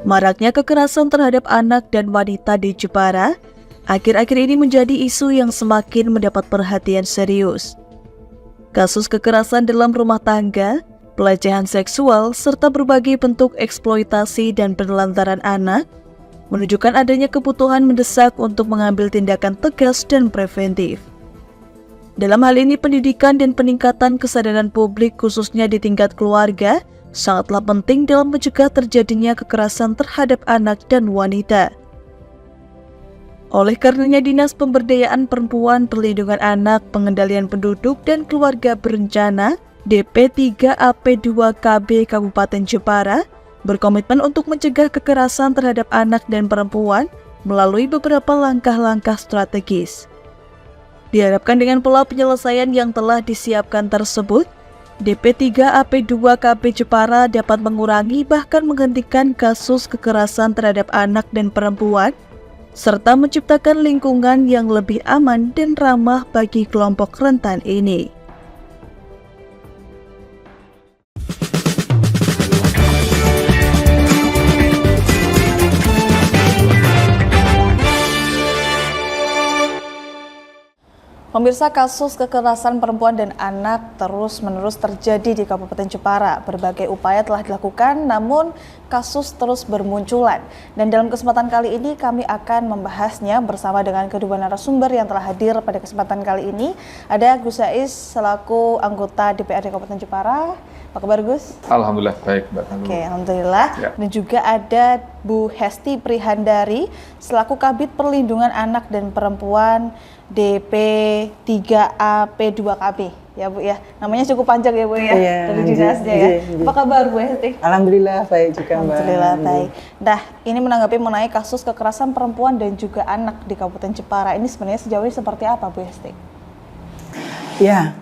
Maraknya kekerasan terhadap anak dan wanita di Jepara akhir-akhir ini menjadi isu yang semakin mendapat perhatian serius. Kasus kekerasan dalam rumah tangga, pelecehan seksual, serta berbagai bentuk eksploitasi dan penelantaran anak menunjukkan adanya kebutuhan mendesak untuk mengambil tindakan tegas dan preventif. Dalam hal ini, pendidikan dan peningkatan kesadaran publik khususnya di tingkat keluarga sangatlah penting dalam mencegah terjadinya kekerasan terhadap anak dan wanita. Oleh karenanya, Dinas Pemberdayaan Perempuan, Perlindungan Anak, Pengendalian Penduduk, dan Keluarga Berencana DP3AP2KB Kabupaten Jepara berkomitmen untuk mencegah kekerasan terhadap anak dan perempuan melalui beberapa langkah-langkah strategis. Diharapkan dengan pola penyelesaian yang telah disiapkan tersebut, DP3AP2KB Jepara dapat mengurangi bahkan menghentikan kasus kekerasan terhadap anak dan perempuan, serta menciptakan lingkungan yang lebih aman dan ramah bagi kelompok rentan ini. Pemirsa, kasus kekerasan perempuan dan anak terus-menerus terjadi di Kabupaten Jepara. Berbagai upaya telah dilakukan, namun kasus terus bermunculan. Dan dalam kesempatan kali ini kami akan membahasnya bersama dengan kedua narasumber yang telah hadir pada kesempatan kali ini. Ada Gus Saiz selaku anggota DPRD Kabupaten Jepara. Apa kabar, Gus? Alhamdulillah baik, Mbak. Oke, alhamdulillah. Ya. Dan juga ada Bu Hesti Prihandari selaku Kabid Perlindungan Anak dan Perempuan DP3AP2KB. Ya, Bu ya. Namanya cukup panjang ya, Bu ya. Iya, dari dinasnya ya. Apa kabar, Bu Hesti? Alhamdulillah baik juga, Mbak. Alhamdulillah baik. Nah, ini menanggapi mengenai kasus kekerasan perempuan dan juga anak di Kabupaten Jepara. Ini sebenarnya sejauh ini seperti apa, Bu Hesti? Ya,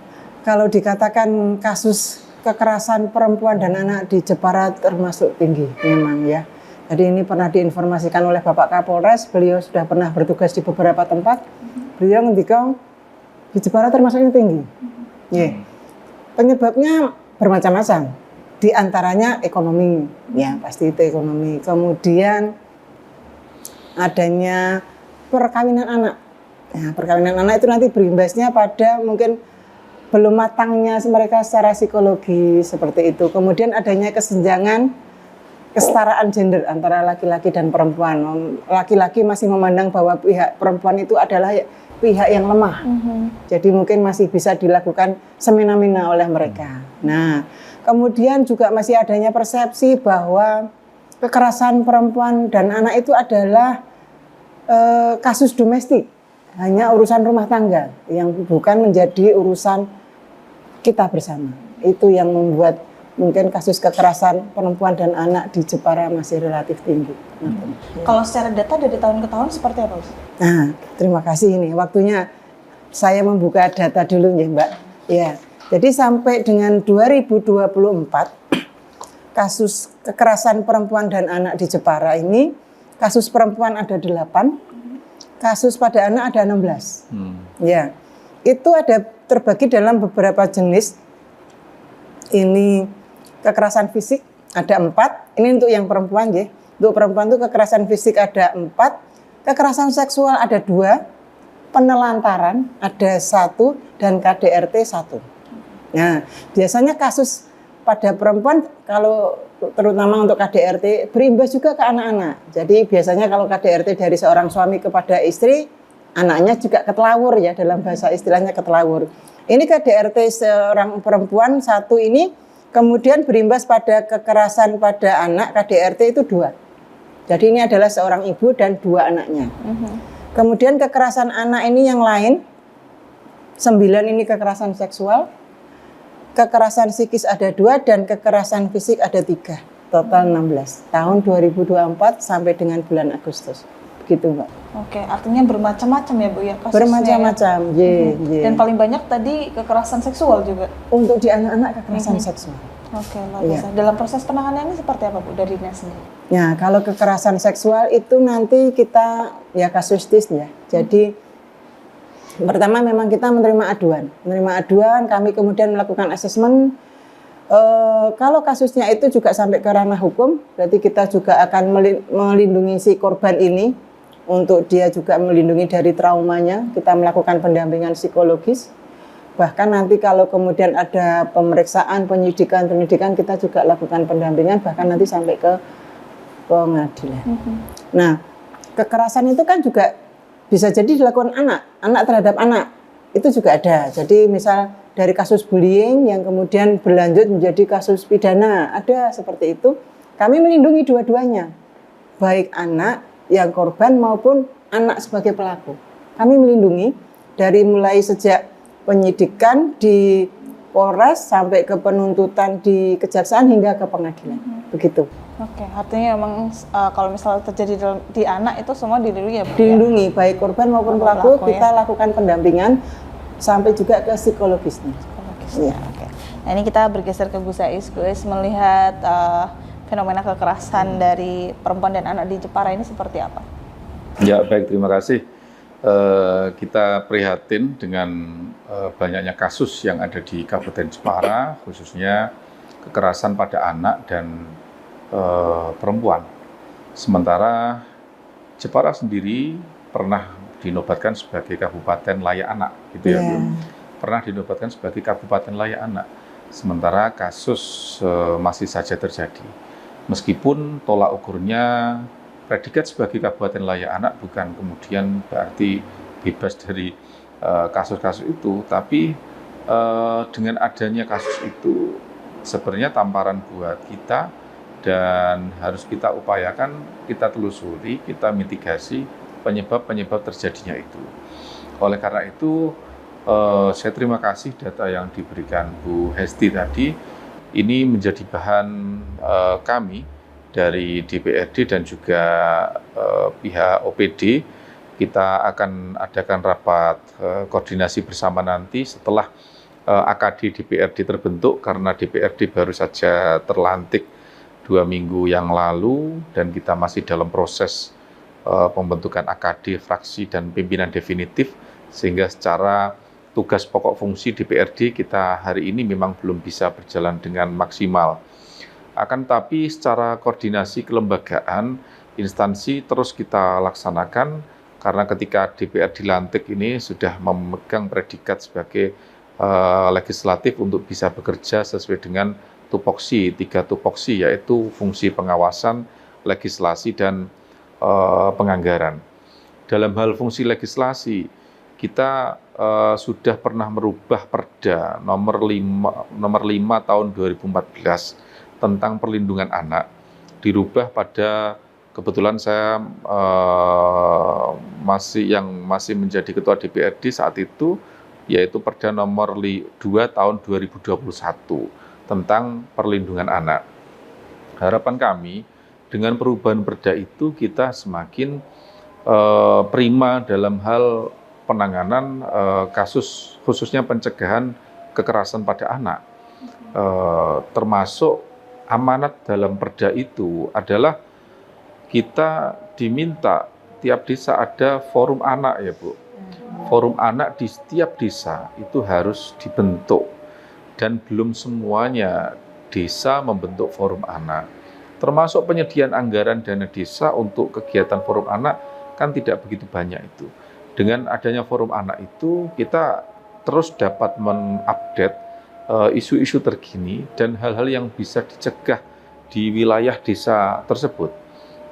kalau dikatakan kasus kekerasan perempuan dan anak di Jepara termasuk tinggi memang ya. Jadi ini pernah diinformasikan oleh Bapak Kapolres, beliau sudah pernah bertugas di beberapa tempat. Beliau ngendika di Jepara termasuknya tinggi. Yeah. Penyebabnya bermacam-macam. Di antaranya ekonomi, ya pasti itu ekonomi. Kemudian adanya perkawinan anak. Nah, perkawinan anak itu nanti berimbasnya pada mungkin belum matangnya mereka secara psikologi seperti itu. Kemudian adanya kesenjangan kesetaraan gender antara laki-laki dan perempuan. Laki-laki masih memandang bahwa pihak perempuan itu adalah pihak yang lemah. Jadi mungkin masih bisa dilakukan semena-mena oleh mereka. Nah, kemudian juga masih adanya persepsi bahwa kekerasan perempuan dan anak itu adalah kasus domestik. Hanya urusan rumah tangga yang bukan menjadi urusan kita bersama. Itu yang membuat mungkin kasus kekerasan perempuan dan anak di Jepara masih relatif tinggi. Kalau secara data dari tahun ke tahun seperti apa, Mas? Nah, terima kasih ini. Waktunya saya membuka data dulu ya, Mbak. Ya, jadi sampai dengan 2024 kasus kekerasan perempuan dan anak di Jepara ini, kasus perempuan ada 8, kasus pada anak ada 16. Ya, itu ada terbagi dalam beberapa jenis. Ini kekerasan fisik ada 4. Ini untuk yang perempuan ya. Untuk perempuan itu kekerasan fisik ada 4, kekerasan seksual ada 2, penelantaran ada 1, dan KDRT 1. Nah, biasanya kasus pada perempuan kalau terutama untuk KDRT berimbas juga ke anak-anak. Jadi biasanya kalau KDRT dari seorang suami kepada istri, anaknya juga ketelawur ya, dalam bahasa istilahnya ketelawur. Ini KDRT seorang perempuan 1 ini kemudian berimbas pada kekerasan pada anak, KDRT itu 2. Jadi ini adalah seorang ibu dan 2 anaknya. Kemudian kekerasan anak ini yang lain 9 ini kekerasan seksual. Kekerasan psikis ada 2 dan kekerasan fisik ada 3, total 16. Tahun 2024 sampai dengan bulan Agustus, begitu Mbak. Oke, artinya bermacam-macam ya Bu ya kasusnya. Bermacam-macam, ya. Dan paling banyak tadi kekerasan seksual juga. Untuk di anak-anak kekerasan seksual. Oke, luar biasa. Dalam proses penanganannya seperti apa Bu dari dinas sendiri? Nah, kalau kekerasan seksual itu nanti kita ya kasustis ya. Jadi pertama memang kita menerima aduan, kami kemudian melakukan asesmen, Kalau kasusnya itu juga sampai ke ranah hukum, berarti kita juga akan melindungi si korban ini untuk dia juga melindungi dari traumanya. Kita melakukan pendampingan psikologis. Bahkan nanti kalau kemudian ada pemeriksaan, penyidikan kita juga lakukan pendampingan, bahkan nanti sampai ke pengadilan. Nah, kekerasan itu kan juga bisa jadi dilakukan anak terhadap anak. Itu juga ada. Jadi misal dari kasus bullying yang kemudian berlanjut menjadi kasus pidana, ada seperti itu. Kami melindungi dua-duanya, baik anak yang korban maupun anak sebagai pelaku. Kami melindungi dari mulai sejak penyidikan di Polres sampai ke penuntutan di kejaksaan hingga ke pengadilan. Begitu. Oke, artinya memang kalau misalnya terjadi di anak itu semua dilindungi ya, Bu? Dilindungi, baik korban maupun pelaku, kita lakukan pendampingan sampai juga ke psikologisnya. Ya. Oke. Nah, ini kita bergeser ke Bu Sais. Bu Sais melihat fenomena kekerasan dari perempuan dan anak di Jepara ini seperti apa? Ya, baik, terima kasih. Kita prihatin dengan banyaknya kasus yang ada di Kabupaten Jepara, khususnya kekerasan pada anak dan perempuan. Sementara Jepara sendiri pernah dinobatkan sebagai Kabupaten Layak Anak, gitu ya, Bu. Pernah dinobatkan sebagai Kabupaten Layak Anak. Sementara kasus masih saja terjadi. Meskipun tolak ukurnya predikat sebagai Kabupaten Layak Anak bukan kemudian berarti bebas dari kasus-kasus itu, tapi dengan adanya kasus itu sebenarnya tamparan buat kita dan harus kita upayakan, kita telusuri, kita mitigasi penyebab-penyebab terjadinya itu. Oleh karena itu, saya terima kasih data yang diberikan Bu Hesti tadi. Ini menjadi bahan kami dari DPRD dan juga pihak OPD. Kita akan adakan rapat koordinasi bersama nanti setelah AKD DPRD terbentuk, karena DPRD baru saja terlantik 2 minggu yang lalu dan kita masih dalam proses pembentukan AKD, fraksi, dan pimpinan definitif, sehingga secara tugas pokok fungsi DPRD kita hari ini memang belum bisa berjalan dengan maksimal. Akan tetapi secara koordinasi kelembagaan, instansi terus kita laksanakan, karena ketika DPR dilantik ini sudah memegang predikat sebagai legislatif untuk bisa bekerja sesuai dengan tupoksi, 3 tupoksi, yaitu fungsi pengawasan, legislasi, dan penganggaran. Dalam hal fungsi legislasi, kita sudah pernah merubah Perda nomor 5 tahun 2014 tentang perlindungan anak. Dirubah pada, kebetulan saya masih menjadi ketua DPRD saat itu, yaitu Perda nomor 2 tahun 2021 tentang perlindungan anak. Harapan kami, dengan perubahan perda itu kita semakin prima dalam hal penanganan kasus, khususnya pencegahan kekerasan pada anak. Termasuk amanat dalam perda itu adalah kita diminta tiap desa ada forum anak, ya Bu. Forum anak di setiap desa itu harus dibentuk, dan belum semuanya desa membentuk forum anak. Termasuk penyediaan anggaran dana desa untuk kegiatan forum anak kan tidak begitu banyak itu. Dengan adanya forum anak itu, kita terus dapat mengupdate isu-isu terkini dan hal-hal yang bisa dicegah di wilayah desa tersebut.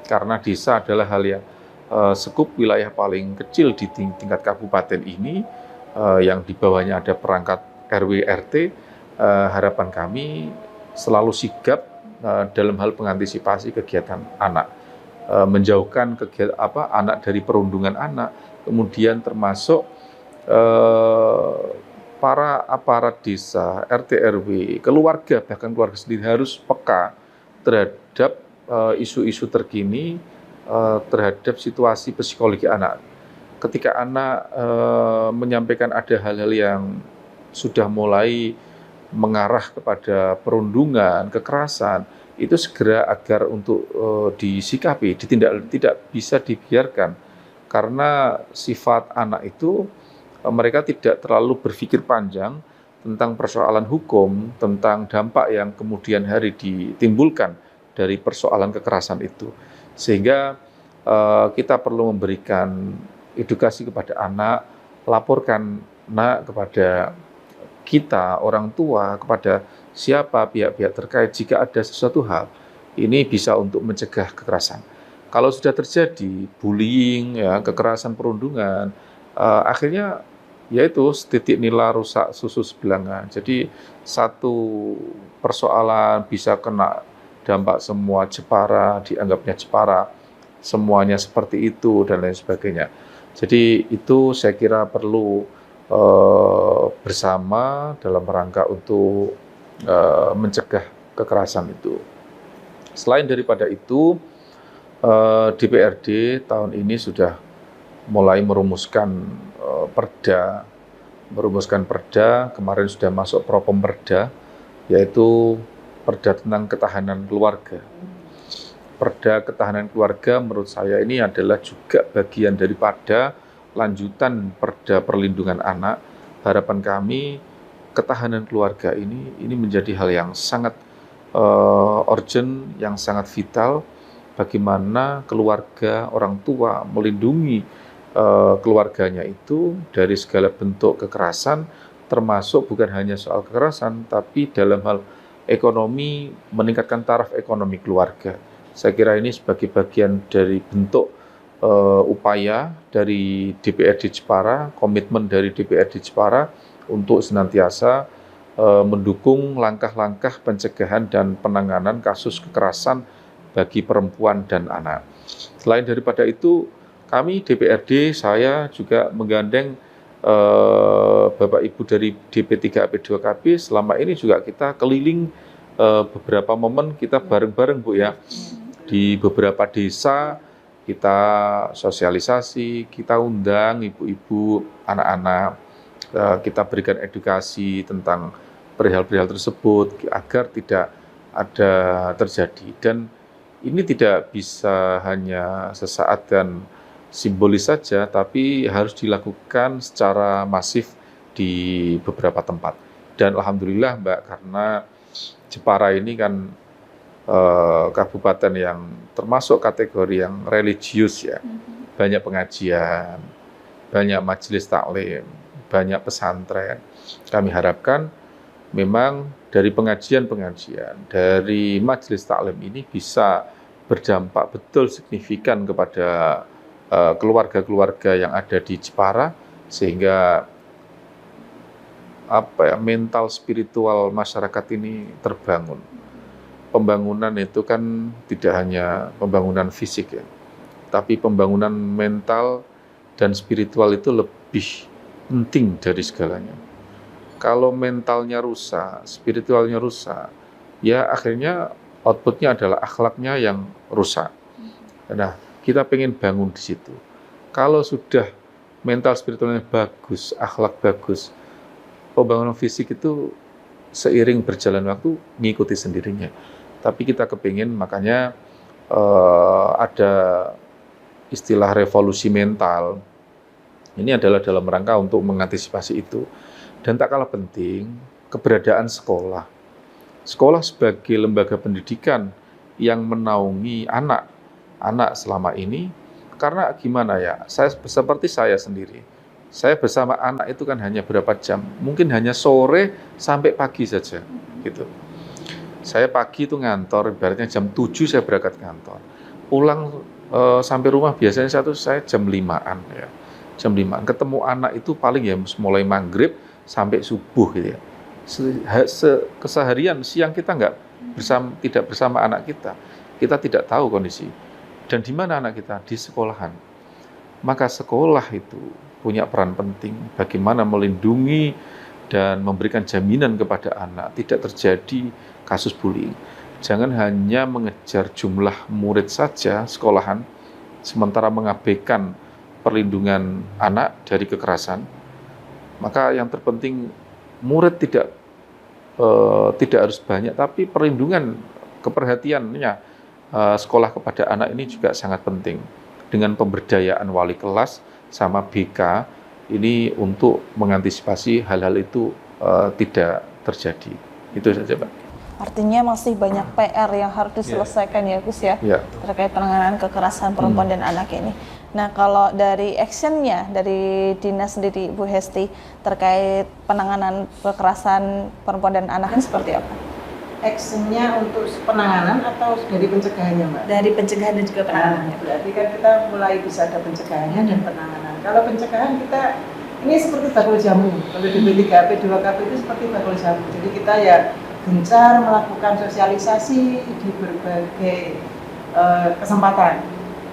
Karena desa adalah hal yang skup wilayah paling kecil di tingkat kabupaten ini, yang di bawahnya ada perangkat RW RT. Harapan kami selalu sigap dalam hal pengantisipasi kegiatan anak, menjauhkan anak dari perundungan anak, kemudian termasuk para aparat desa, RT RW, keluarga, bahkan keluarga sendiri harus peka terhadap isu-isu terkini, terhadap situasi psikologi anak. Ketika anak menyampaikan ada hal-hal yang sudah mulai mengarah kepada perundungan, kekerasan, itu segera agar untuk disikapi, tidak bisa dibiarkan. Karena sifat anak itu, mereka tidak terlalu berpikir panjang, tentang persoalan hukum, tentang dampak yang kemudian hari ditimbulkan dari persoalan kekerasan itu. Sehingga kita perlu memberikan edukasi kepada anak, laporkan nak kepada kita, orang tua, kepada siapa pihak-pihak terkait jika ada sesuatu hal. Ini bisa untuk mencegah kekerasan. Kalau sudah terjadi bullying, ya, kekerasan perundungan, akhirnya yaitu titik nila rusak susu sebelanga. Jadi satu persoalan bisa kena dampak semua Jepara, dianggapnya Jepara, semuanya seperti itu dan lain sebagainya. Jadi itu saya kira perlu bersama dalam rangka untuk mencegah kekerasan itu. Selain daripada itu, DPRD tahun ini sudah mulai merumuskan perda, kemarin sudah masuk Propemperda, yaitu perda tentang ketahanan keluarga. Perda ketahanan keluarga menurut saya ini adalah juga bagian daripada lanjutan perda perlindungan anak. Harapan kami ketahanan keluarga ini menjadi hal yang sangat urgent, yang sangat vital, bagaimana keluarga, orang tua melindungi keluarganya itu dari segala bentuk kekerasan, termasuk bukan hanya soal kekerasan, tapi dalam hal ekonomi, meningkatkan taraf ekonomi keluarga. Saya kira ini sebagai bagian dari bentuk upaya dari DPRD Jepara, komitmen dari DPRD Jepara untuk senantiasa mendukung langkah-langkah pencegahan dan penanganan kasus kekerasan bagi perempuan dan anak. Selain daripada itu, kami DPRD, saya juga menggandeng Bapak Ibu dari DP3AP2KB, selama ini juga kita keliling beberapa momen kita bareng-bareng Bu ya, di beberapa desa kita sosialisasi, kita undang ibu-ibu, anak-anak, kita berikan edukasi tentang perihal-perihal tersebut agar tidak ada terjadi. Dan ini tidak bisa hanya sesaat dan simbolis saja, tapi harus dilakukan secara masif di beberapa tempat. Dan alhamdulillah Mbak, karena Jepara ini kan kabupaten yang termasuk kategori yang religius ya, banyak pengajian, banyak majelis taklim, banyak pesantren. Kami harapkan memang dari pengajian-pengajian, dari majelis taklim ini bisa berdampak betul signifikan kepada keluarga-keluarga yang ada di Jepara, sehingga mental spiritual masyarakat ini terbangun. Pembangunan itu kan tidak hanya pembangunan fisik ya, tapi pembangunan mental dan spiritual itu lebih penting dari segalanya. Kalau mentalnya rusak, spiritualnya rusak, ya akhirnya outputnya adalah akhlaknya yang rusak. Nah, kita pengen bangun di situ. Kalau sudah mental spiritualnya bagus, akhlak bagus, pembangunan fisik itu seiring berjalan waktu mengikuti sendirinya. Tapi kita kepingin, makanya ada istilah revolusi mental. Ini adalah dalam rangka untuk mengantisipasi itu. Dan tak kalah penting, keberadaan sekolah. Sekolah sebagai lembaga pendidikan yang menaungi anak selama ini. Karena gimana ya, seperti saya sendiri. Saya bersama anak itu kan hanya berapa jam. Mungkin hanya sore sampai pagi saja. Gitu. Saya pagi itu ngantor, ibaratnya jam 7 saya berangkat kantor. Pulang sampai rumah biasanya saya jam 5-an ya. Jam 5. Ketemu anak itu paling ya mulai maghrib sampai subuh gitu ya. Keseharian siang kita tidak bersama anak kita. Kita tidak tahu kondisi. Dan di mana anak kita? Di sekolahan. Maka sekolah itu punya peran penting bagaimana melindungi dan memberikan jaminan kepada anak tidak terjadi kasus bullying. Jangan hanya mengejar jumlah murid saja sekolahan, sementara mengabaikan perlindungan anak dari kekerasan. Maka yang terpenting murid tidak harus banyak, tapi perlindungan, keperhatiannya sekolah kepada anak ini juga sangat penting. Dengan pemberdayaan wali kelas sama BK ini untuk mengantisipasi hal-hal itu tidak terjadi. Itu saja, Pak. Artinya masih banyak PR yang harus diselesaikan ya Gus ya, terkait penanganan kekerasan perempuan dan anak ini. Nah kalau dari actionnya dari dinas sendiri Bu Hesti terkait penanganan kekerasan perempuan dan anak ini seperti apa? Actionnya untuk penanganan atau dari pencegahannya Mbak? Dari pencegahan dan juga penanganannya. Berarti kan kita mulai bisa ada pencegahannya dan penanganan. Kalau pencegahan kita ini seperti bakul jamu. Kalau di P3P, P2KP itu seperti bakul jamu. Jadi kita ya gencar melakukan sosialisasi di berbagai kesempatan.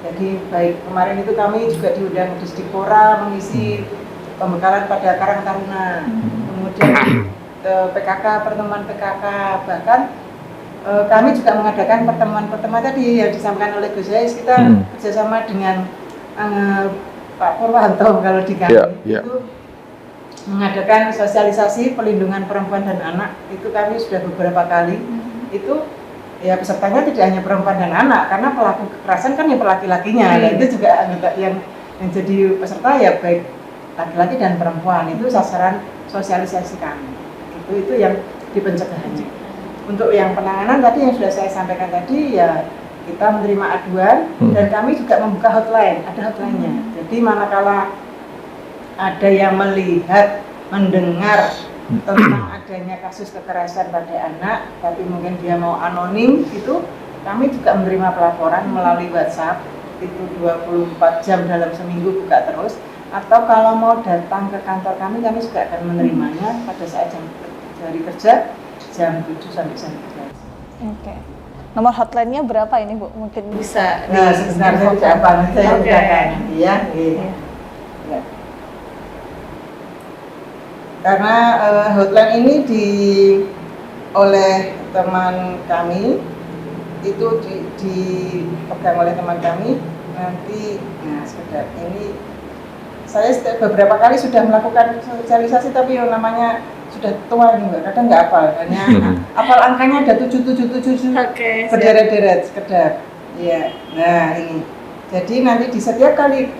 Jadi baik kemarin itu kami juga diundang di Dikpora mengisi pembekalan pada Karang Taruna, kemudian PKK, pertemuan PKK, bahkan kami juga mengadakan pertemuan-pertemuan tadi yang disampaikan oleh Gus Yais. Kita kerjasama dengan Pak Purwanto kalau di kami itu mengadakan sosialisasi pelindungan perempuan dan anak. Itu kami sudah beberapa kali. Itu ya pesertanya tidak hanya perempuan dan anak, karena pelaku kekerasan kan yang laki-lakinya. Nah, itu juga yang jadi peserta ya baik laki-laki dan perempuan. Itu sasaran sosialisasi kami. Itu yang di pencegahannya. Untuk yang penanganan tadi yang sudah saya sampaikan tadi ya kita menerima aduan dan kami juga membuka hotline, ada hotline-nya. Jadi manakala ada yang melihat, mendengar tentang adanya kasus kekerasan pada anak, tapi mungkin dia mau anonim gitu, kami juga menerima pelaporan melalui WhatsApp, itu 24 jam dalam seminggu buka terus, atau kalau mau datang ke kantor kami juga akan menerimanya pada saat jam hari kerja, jam 7 sampai jam 13. Oke. Nomor hotline-nya berapa ini Bu? Mungkin bisa sebentar saya tidak apa, saya bukakan nanti ya. Ya. Karena hotline ini oleh teman kami itu dipegang oleh teman kami nanti. Nah sekedar ini saya beberapa kali sudah melakukan sosialisasi tapi yang namanya sudah tua nih Mbak, kadang nggak hafal, hanya hafal angkanya ada 777 berderet-deret sekedar. Iya. Nah ini. Jadi nanti di setiap kali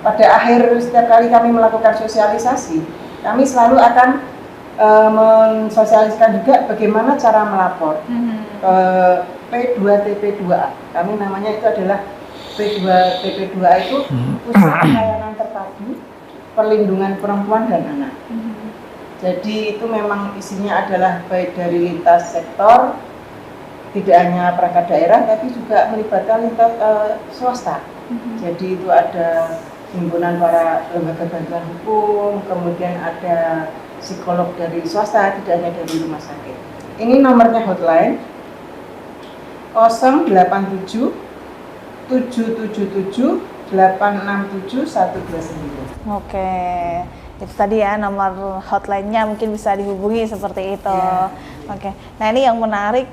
pada akhir setiap kali kami melakukan sosialisasi, kami selalu akan mensosialisasikan juga bagaimana cara melapor ke P2TP2A. Kami namanya itu adalah P2TP2A itu Pusat Layanan Terpadu Perlindungan Perempuan dan Anak. Jadi itu memang isinya adalah baik dari lintas sektor, tidak hanya perangkat daerah, tapi juga melibatkan lintas swasta. Jadi itu ada himpunan para lembaga bantuan hukum, kemudian ada psikolog dari swasta, tidak hanya dari rumah sakit. Ini nomornya hotline 087 777 867 129. Oke. Itu tadi ya nomor hotline-nya, mungkin bisa dihubungi seperti itu. Oke. Nah ini yang menarik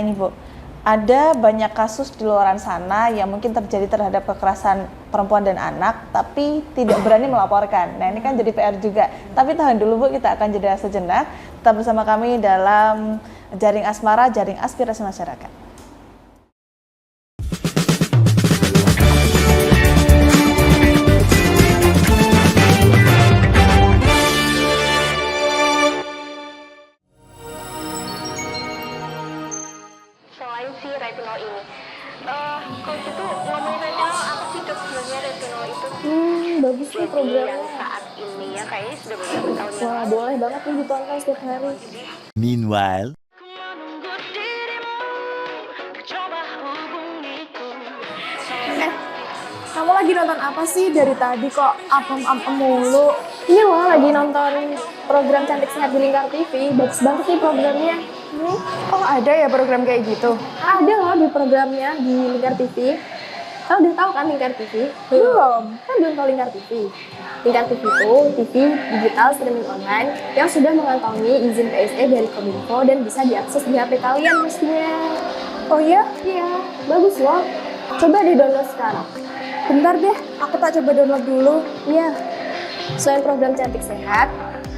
ini Bu, ada banyak kasus di luar sana yang mungkin terjadi terhadap kekerasan perempuan dan anak, tapi tidak berani melaporkan. Nah ini kan jadi PR juga. Tapi tahan dulu Bu, kita akan jeda sejenak. Tetap bersama kami dalam Jaring Asmara, Jaring Aspirasi Masyarakat. Bagus sih programnya. Saat ini ya kayaknya sudah beberapa tahun. Wah, boleh banget nih ditonton setiap hari. Meanwhile, Kamu lagi nonton apa sih dari tadi kok apem-apem mulu? Ini loh lagi nonton program Cantik Sehat di Lingkar TV. Bagus banget nih programnya. Oh ada ya program kayak gitu? Ada loh di programnya di Lingkar TV. Kau udah tahu kan Lingkar TV? Belum. Kan belum tahu Lingkar TV. Lingkar TV itu TV digital streaming online yang sudah mengantongi izin PSE dari Kominfo dan bisa diakses di HP kalian mestinya. Oh iya? Iya, bagus loh. Coba di-download sekarang. Bentar deh, aku tak coba download dulu. Iya. Selain program Cantik Sehat,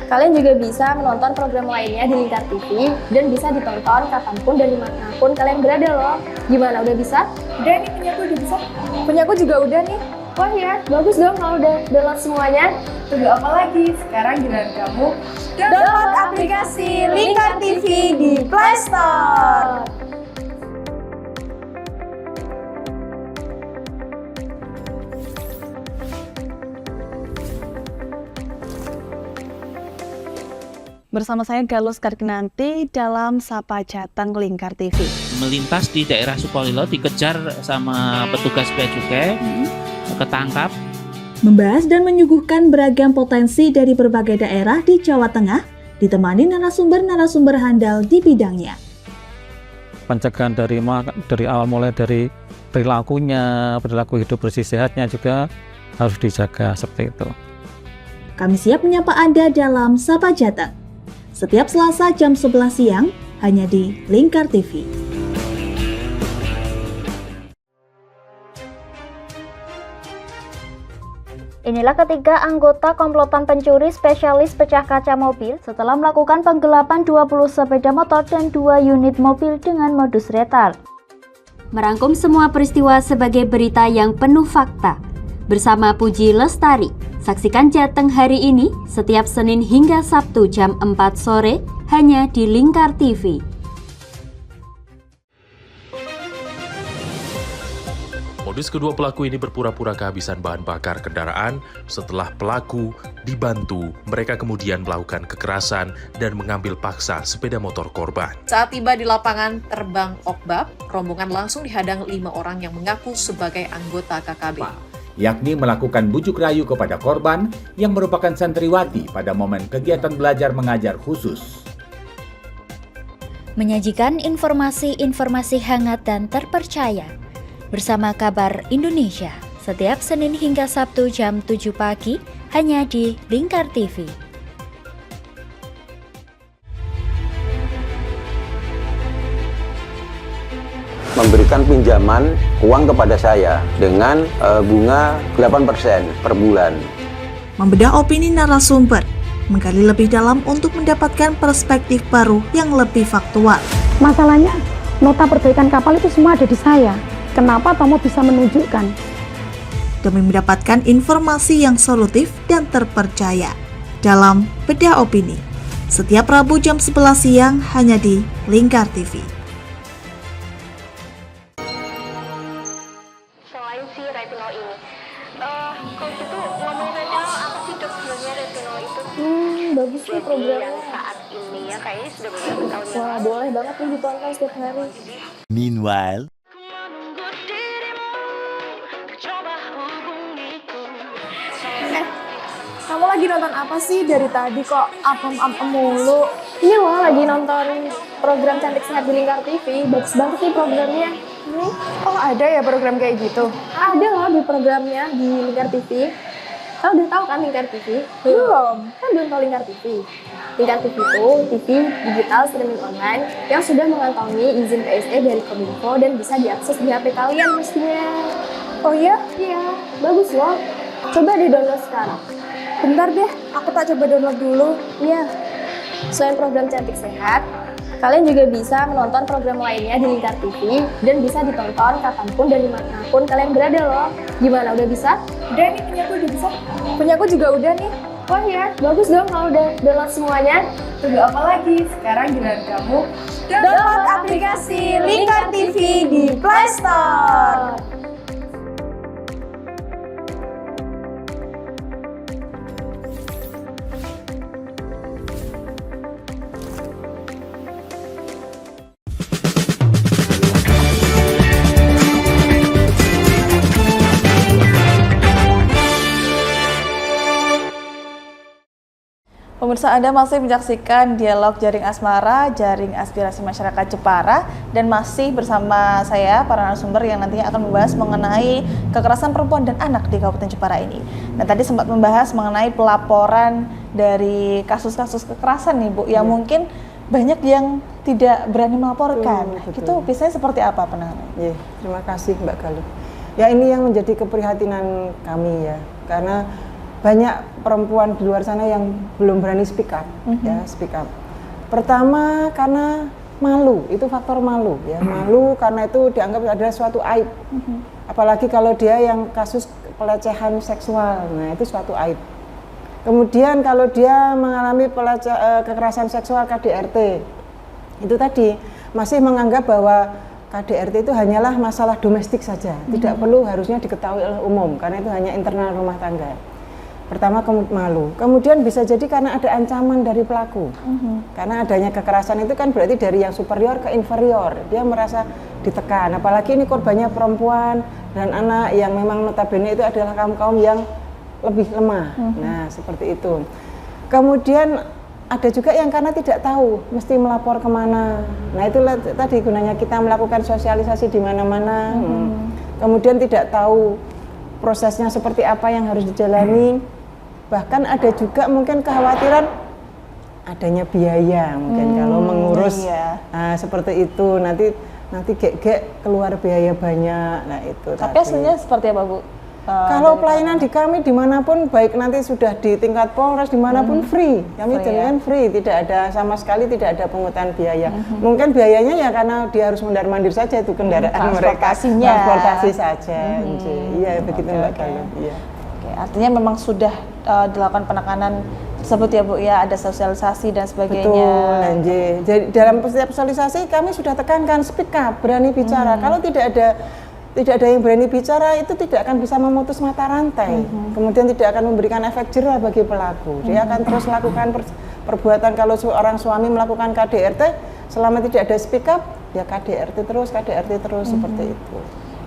kalian juga bisa menonton program lainnya di Lingkar TV dan bisa ditonton kapanpun dan dimanapun kalian berada loh. Gimana, udah bisa? Udah nih, punyaku udah bisa. Punyaku juga udah nih. Wah ya, bagus dong kalau udah download semuanya. Tunggu apa lagi? Sekarang giliran kamu Download aplikasi Lingkar TV di Play Store. Bersama saya Galus Karkinanti dalam Sapa Jateng Lingkar TV. Melintas di daerah Sukolilo dikejar sama petugas bea cukai, ketangkap. Membahas dan menyuguhkan beragam potensi dari berbagai daerah di Jawa Tengah, ditemani narasumber-narasumber handal di bidangnya. Pencegahan dari awal mulai dari perilaku hidup bersih sehatnya juga harus dijaga seperti itu. Kami siap menyapa Anda dalam Sapa Jateng. Setiap Selasa jam 11 siang, hanya di Lingkar TV. Inilah ketiga anggota komplotan pencuri spesialis pecah kaca mobil setelah melakukan penggelapan 20 sepeda motor dan 2 unit mobil dengan modus retal. Merangkum semua peristiwa sebagai berita yang penuh fakta. Bersama Puji Lestari, saksikan Jateng hari ini setiap Senin hingga Sabtu jam 4 sore hanya di Lingkar TV. Modus kedua pelaku ini berpura-pura kehabisan bahan bakar kendaraan. Setelah pelaku dibantu, mereka kemudian melakukan kekerasan dan mengambil paksa sepeda motor korban. Saat tiba di lapangan terbang Okbab, rombongan langsung dihadang 5 orang yang mengaku sebagai anggota KKB. Yakni melakukan bujuk rayu kepada korban yang merupakan santriwati pada momen kegiatan belajar mengajar khusus. Menyajikan informasi-informasi hangat dan terpercaya bersama Kabar Indonesia setiap Senin hingga Sabtu jam 7 pagi hanya di Lingkar TV. Memberikan pinjaman uang kepada saya dengan bunga 8% per bulan. Membedah opini narasumber, menggali lebih dalam untuk mendapatkan perspektif baru yang lebih faktual. Masalahnya, nota perbaikan kapal itu semua ada di saya. Kenapa Tomo bisa menunjukkan? Demi mendapatkan informasi yang solutif dan terpercaya dalam Bedah Opini. Setiap Rabu jam 11 siang hanya di Lingkar TV. selain si retinol ini. Kalau gitu ngomongin retinol, apa sih dok sebenarnya retinol itu? Bagus sih programnya. Saat ini ya kayaknya sudah beberapa tahun. Wah, boleh banget nih ditonton setiap hari. Meanwhile, Kamu lagi nonton apa sih dari tadi kok apem-apem mulu? Ini loh lagi nonton program Cantik Sehat di Lingkar TV. Bagus banget nih programnya. Oh ada ya program kayak gitu? Ada loh di programnya di Lingkar TV. Kau udah tahu kan Lingkar TV? Belum. Kan belum tahu Lingkar TV. Lingkar TV itu TV digital streaming online yang sudah mengantongi izin PSE dari Kominfo dan bisa diakses di HP kalian mestinya. Oh iya? Iya, bagus loh. Coba di-download sekarang. Bentar deh, aku tak coba download dulu. Iya. Selain program Cantik Sehat, kalian juga bisa menonton program lainnya di Lingkar TV dan bisa ditonton kapanpun dan dimanapun kalian berada loh. Gimana, udah bisa? Udah nih, punyaku udah bisa. Punyaku juga udah nih. Wah ya, bagus dong kalau udah download semuanya. Tunggu apa lagi? Sekarang giliran kamu download aplikasi Lingkar TV di Play Store. Pemirsa, Anda masih menyaksikan Dialog Jaring Asmara, Jaring Aspirasi Masyarakat Jepara, dan masih bersama saya, para narasumber yang nantinya akan membahas mengenai kekerasan perempuan dan anak di Kabupaten Jepara ini. Nah, tadi sempat membahas mengenai pelaporan dari kasus-kasus kekerasan nih Bu, yang mungkin banyak yang tidak berani melaporkan. Itu biasanya seperti apa penanganannya? Terima kasih Mbak Galuh. Ya, ini yang menjadi keprihatinan kami ya, karena banyak perempuan di luar sana yang belum berani speak up, ya speak up. Pertama karena malu, itu faktor malu ya, malu karena itu dianggap adalah suatu aib. Apalagi kalau dia yang kasus pelecehan seksual. Nah, itu suatu aib. Kemudian kalau dia mengalami kekerasan seksual KDRT, itu tadi masih menganggap bahwa KDRT itu hanyalah masalah domestik saja, tidak perlu harusnya diketahui oleh umum karena itu hanya internal rumah tangga. Pertama malu, kemudian bisa jadi karena ada ancaman dari pelaku. Karena adanya kekerasan itu kan berarti dari yang superior ke inferior, dia merasa ditekan. Apalagi ini korbannya perempuan dan anak yang memang notabene itu adalah kaum-kaum yang lebih lemah. Nah, seperti itu. Kemudian ada juga yang karena tidak tahu mesti melapor kemana. Nah, itulah tadi gunanya kita melakukan sosialisasi di mana-mana. Kemudian tidak tahu prosesnya seperti apa yang harus dijalani. Bahkan ada juga mungkin kekhawatiran adanya biaya mungkin kalau mengurus seperti itu nanti gek keluar biaya banyak. Nah, itu tapi aslinya seperti apa, Bu? Kalau pelayanan di kami dimanapun, baik nanti sudah di tingkat Polres dimanapun free, kami dengan free, tidak ada sama sekali tidak ada pungutan biaya. Mungkin biayanya ya karena dia harus mondar-mandir saja itu kendaraan mereka, transportasi saja. Iya begitu Mbak Galuh. Iya. Artinya memang sudah dilakukan penekanan tersebut ya Bu ya, ada sosialisasi dan sebagainya. Betul, Anji. Jadi dalam setiap sosialisasi kami sudah tekankan speak up, berani bicara. Kalau tidak ada yang berani bicara itu tidak akan bisa memutus mata rantai. Kemudian tidak akan memberikan efek jera bagi pelaku. Dia akan terus lakukan perbuatan. Kalau seorang suami melakukan KDRT selama tidak ada speak up, ya KDRT terus seperti itu.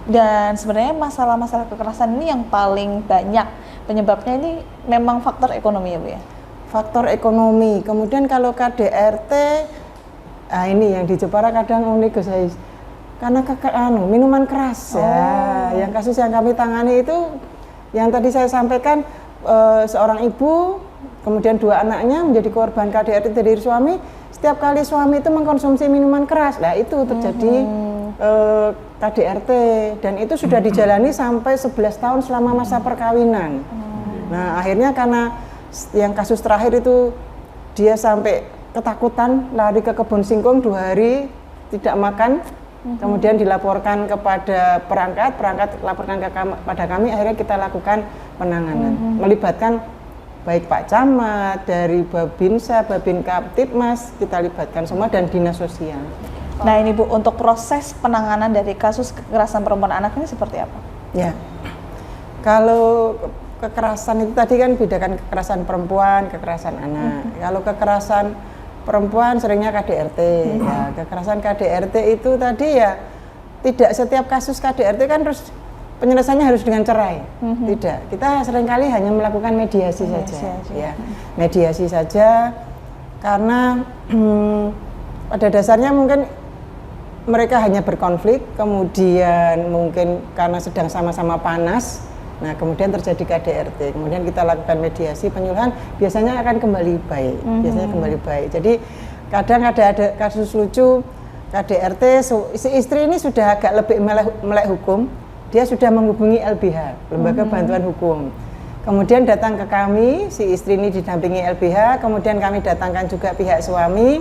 Dan sebenarnya masalah-masalah kekerasan ini yang paling banyak penyebabnya ini memang faktor ekonomi ya Bu ya? Faktor ekonomi. Kemudian kalau KDRT, ini yang di Jepara kadang unik guys. Karena minuman keras ya. Yang kasus yang kami tangani itu yang tadi saya sampaikan seorang ibu kemudian 2 anaknya menjadi korban KDRT dari suami. Setiap kali suami itu mengkonsumsi minuman keras, nah itu terjadi KDRT dan itu sudah dijalani sampai 11 tahun selama masa perkawinan. Nah akhirnya karena yang kasus terakhir itu dia sampai ketakutan lari ke kebun singkong 2 hari tidak makan. Kemudian dilaporkan kepada perangkat laporkan kepada kami, akhirnya kita lakukan penanganan, melibatkan baik Pak Camat, dari Babinsa, Babin Kaptipmas, kita libatkan semua dan dinas sosial. Nah ini Bu, untuk proses penanganan dari kasus kekerasan perempuan anak ini seperti apa? Ya, kalau kekerasan itu tadi kan bedakan kekerasan perempuan, kekerasan anak. Kalau kekerasan perempuan seringnya KDRT, ya kekerasan KDRT itu tadi ya tidak setiap kasus KDRT kan terus penyelesaiannya harus dengan cerai, tidak. Kita seringkali hanya melakukan mediasi saja, ya mediasi saja karena pada dasarnya mungkin mereka hanya berkonflik, kemudian mungkin karena sedang sama-sama panas. Nah, kemudian terjadi KDRT, kemudian kita lakukan mediasi, penyuluhan, biasanya akan kembali baik, Jadi kadang ada kasus lucu KDRT, si istri ini sudah agak lebih melek hukum, dia sudah menghubungi LBH, Lembaga Bantuan Hukum. Kemudian datang ke kami, si istri ini didampingi LBH, kemudian kami datangkan juga pihak suami,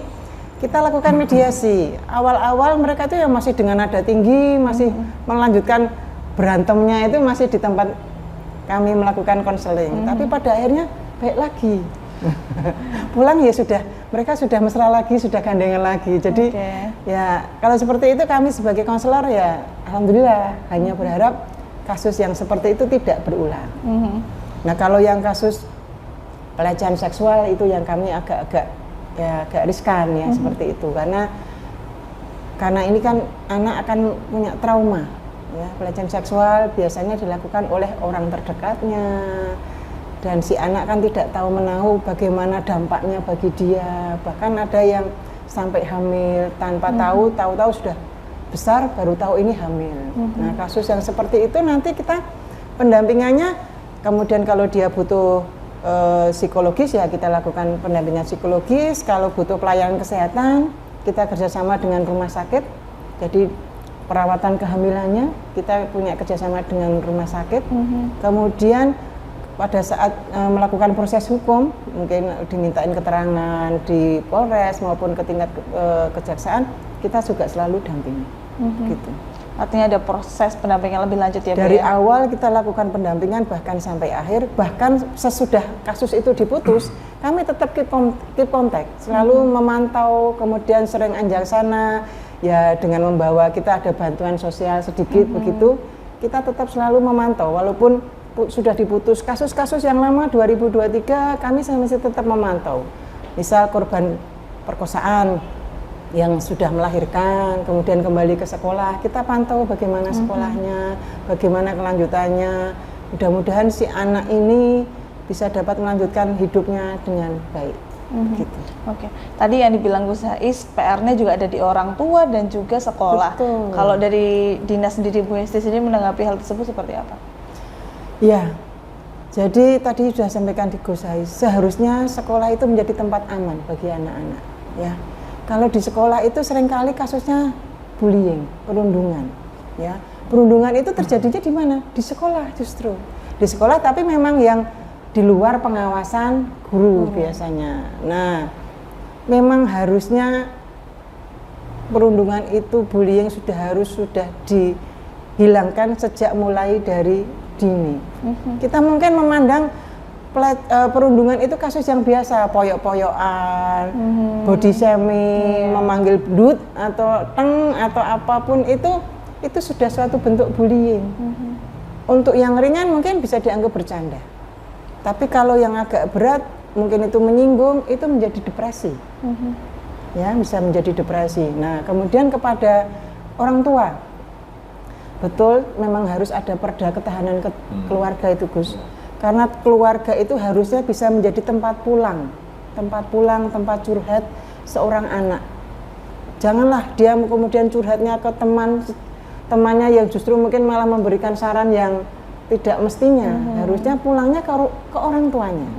kita lakukan mediasi. Awal-awal mereka itu yang masih dengan nada tinggi, masih melanjutkan berantemnya itu masih di tempat kami melakukan konseling, tapi pada akhirnya baik lagi. Pulang ya sudah, mereka sudah mesra lagi, sudah gandengan lagi. Jadi ya kalau seperti itu kami sebagai konselor ya alhamdulillah hanya berharap kasus yang seperti itu tidak berulang. Nah kalau yang kasus pelecehan seksual itu yang kami agak riskan ya seperti itu karena ini kan anak akan punya trauma. Ya, pelecehan seksual biasanya dilakukan oleh orang terdekatnya dan si anak kan tidak tahu menahu bagaimana dampaknya bagi dia, bahkan ada yang sampai hamil tanpa tahu sudah besar baru tahu ini hamil. Nah kasus yang seperti itu nanti kita pendampingannya, kemudian kalau dia butuh psikologis ya kita lakukan pendampingan psikologis, kalau butuh pelayanan kesehatan kita kerjasama dengan rumah sakit, jadi perawatan kehamilannya kita punya kerjasama dengan rumah sakit. Kemudian pada saat melakukan proses hukum mungkin dimintain keterangan di Polres maupun ke tingkat kejaksaan kita juga selalu dampingi gitu. Artinya ada proses pendampingan lebih lanjut ya Bu? Dari awal kita lakukan pendampingan bahkan sampai akhir, bahkan sesudah kasus itu diputus, kami tetap keep contact, selalu memantau, kemudian sering anjak sana, ya dengan membawa kita ada bantuan sosial sedikit begitu, kita tetap selalu memantau walaupun sudah diputus. Kasus-kasus yang lama 2023 kami masih tetap memantau. Misal korban perkosaan yang sudah melahirkan, kemudian kembali ke sekolah, kita pantau bagaimana sekolahnya, bagaimana kelanjutannya. Mudah-mudahan si anak ini bisa dapat melanjutkan hidupnya dengan baik. Gitu. Oke. Tadi yang dibilang Gus Hais, PR-nya juga ada di orang tua dan juga sekolah. Betul. Kalau dari dinas sendiri, Bu Hesti sendiri menanggapi hal tersebut seperti apa? Ya, jadi tadi sudah sampaikan di Gus Hais, seharusnya sekolah itu menjadi tempat aman bagi anak-anak. Ya. Kalau di sekolah itu seringkali kasusnya bullying, perundungan. Ya, perundungan itu terjadinya di mana? Di sekolah justru. Di sekolah, tapi memang yang di luar pengawasan guru biasanya. Nah, memang harusnya perundungan itu, bullying sudah dihilangkan sejak mulai dari dini. Kita mungkin memandang perundungan itu kasus yang biasa, poyok-poyokan, body shaming, memanggil dut atau teng atau apapun itu sudah suatu bentuk bullying. Untuk yang ringan mungkin bisa dianggap bercanda. Tapi kalau yang agak berat, mungkin itu menyinggung, itu menjadi depresi. Ya, bisa menjadi depresi. Nah, kemudian kepada orang tua, betul memang harus ada perda ketahanan keluarga itu, Gus. Karena keluarga itu harusnya bisa menjadi tempat pulang, tempat curhat seorang anak. Janganlah dia kemudian curhatnya ke temannya yang justru mungkin malah memberikan saran yang tidak mestinya. Harusnya pulangnya ke orang tuanya.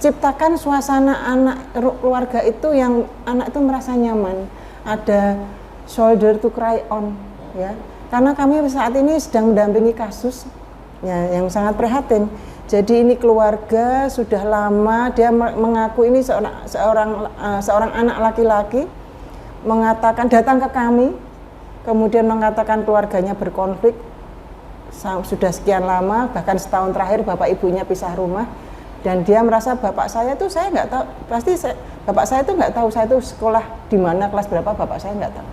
Ciptakan suasana keluarga itu yang anak itu merasa nyaman, ada shoulder to cry on, ya. Karena kami saat ini sedang mendampingi kasus ya, yang sangat prihatin. Jadi ini keluarga sudah lama dia mengaku ini seorang anak laki-laki mengatakan, datang ke kami, kemudian mengatakan keluarganya berkonflik sudah sekian lama, bahkan setahun terakhir bapak ibunya pisah rumah, dan dia merasa bapak saya tuh saya nggak tahu, bapak saya tuh nggak tahu saya tuh sekolah di mana, kelas berapa, bapak saya nggak tahu.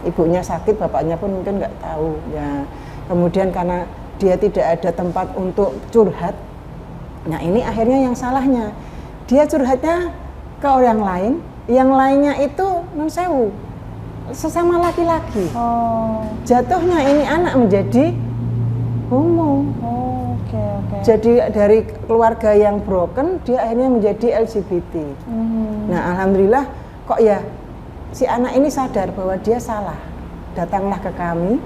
Ibunya sakit, bapaknya pun mungkin nggak tahu. Ya, kemudian karena dia tidak ada tempat untuk curhat, nah ini akhirnya yang salahnya dia curhatnya ke orang lain, yang lainnya itu non sewu sesama laki-laki. Jatuhnya ini anak menjadi homo. Jadi dari keluarga yang broken dia akhirnya menjadi LGBT. Nah, alhamdulillah kok ya si anak ini sadar bahwa dia salah, datanglah ke kami,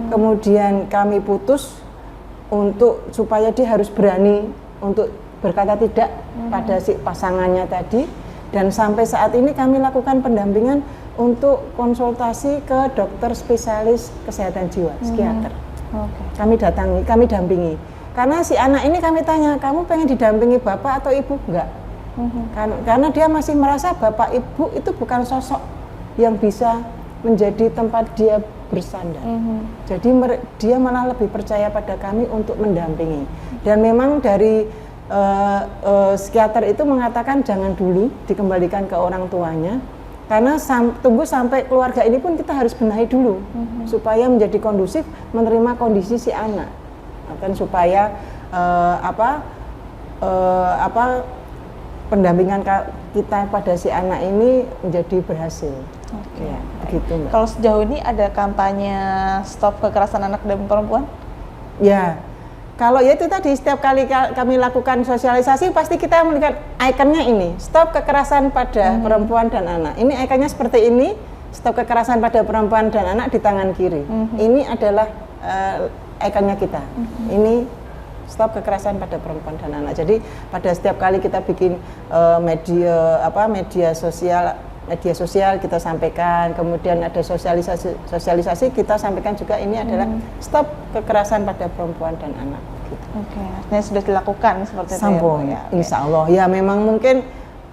kemudian kami putus supaya dia harus berani untuk berkata tidak pada si pasangannya tadi, dan sampai saat ini kami lakukan pendampingan untuk konsultasi ke dokter spesialis kesehatan jiwa, psikiater. Kami dampingi. Karena si anak ini kami tanya, kamu pengen didampingi bapak atau ibu? Enggak. Karena dia masih merasa bapak ibu itu bukan sosok yang bisa menjadi tempat dia bersandar. Jadi dia malah lebih percaya pada kami untuk mendampingi. Dan memang dari psikiater itu mengatakan jangan dulu dikembalikan ke orang tuanya, karena tunggu sampai keluarga ini pun kita harus benahi dulu supaya menjadi kondusif menerima kondisi si anak, dan supaya pendampingan kita pada si anak ini menjadi berhasil. Ya, begitu, Mbak. Kalau sejauh ini ada kampanye stop kekerasan anak dan perempuan? Ya, kalau ya itu tadi setiap kali kami lakukan sosialisasi pasti kita melihat ikonnya ini, stop kekerasan pada perempuan dan anak. Ini ikonnya seperti ini, stop kekerasan pada perempuan dan anak di tangan kiri. Ini adalah ikonnya kita. Ini stop kekerasan pada perempuan dan anak. Jadi pada setiap kali kita bikin media sosial kita sampaikan, kemudian ada sosialisasi kita sampaikan juga ini adalah stop kekerasan pada perempuan dan anak. Gitu. Artinya sudah dilakukan seperti itu ya, Insya Allah. Ya memang mungkin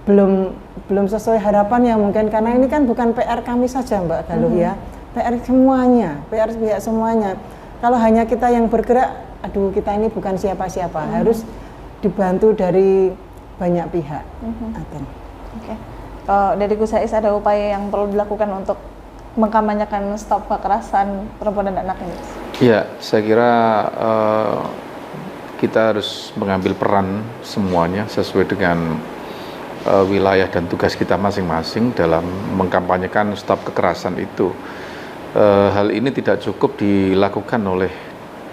belum sesuai harapan ya mungkin, karena ini kan bukan PR kami saja Mbak Galuh ya, PR semuanya, PR pihak semuanya. Kalau hanya kita yang bergerak, aduh kita ini bukan siapa-siapa, harus dibantu dari banyak pihak. Oke. Dari Gus Saiz ada upaya yang perlu dilakukan untuk mengkampanyekan stop kekerasan perempuan dan anak ini? Ya, saya kira kita harus mengambil peran semuanya sesuai dengan wilayah dan tugas kita masing-masing dalam mengkampanyekan stop kekerasan itu. Hal ini tidak cukup dilakukan oleh